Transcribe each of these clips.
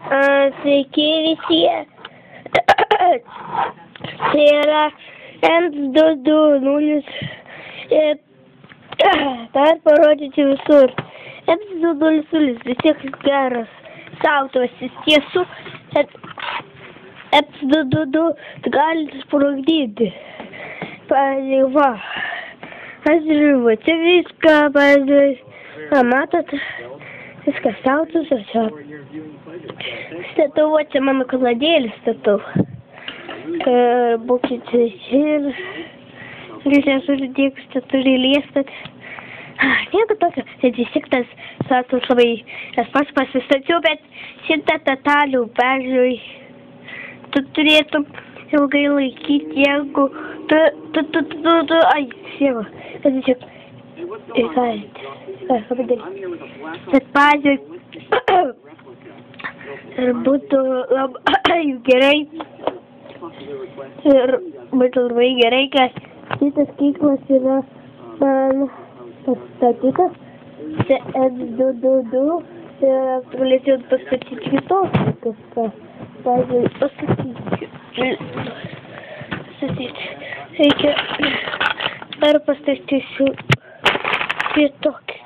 Sveiki visi. Tai yra N220 ir dar parodyti visur. N220 vis tiek geras sautuvas, jis tiesų. N222 gali sprogdinti. Pavyzdžiui, va. Aš žiūriu, čia viską, pavyzdžiui, matot, viskas sautuvas, čia. Statau, va, čia mano kaladėlį statau. Būkite ir visas uždėkus, čia turi liestat. Nieko tokio, tai vis tik tas sautuvas labai, aš pats pasistačiau, bet 100 tatalių, pavyzdžiui, tu turėtum ilgai laikyti, jeigu ai, sieva, kad čia bet pavyzdžiui, ir būtų labai gerai, kad šitas kyklas yra man pastatytas, čia N222, ir galėčiau pastatyti kitokį kažką, pavyzdžiui, pastatyti. Reikia dar pastatysiu kitokį.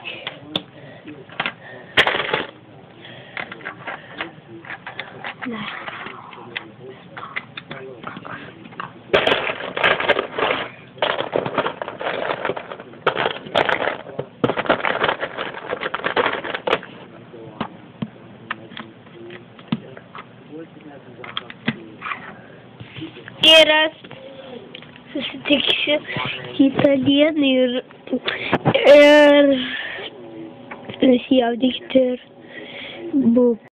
Ir aš susitiksiu kitą dieną ir nesijaudykite ir būk.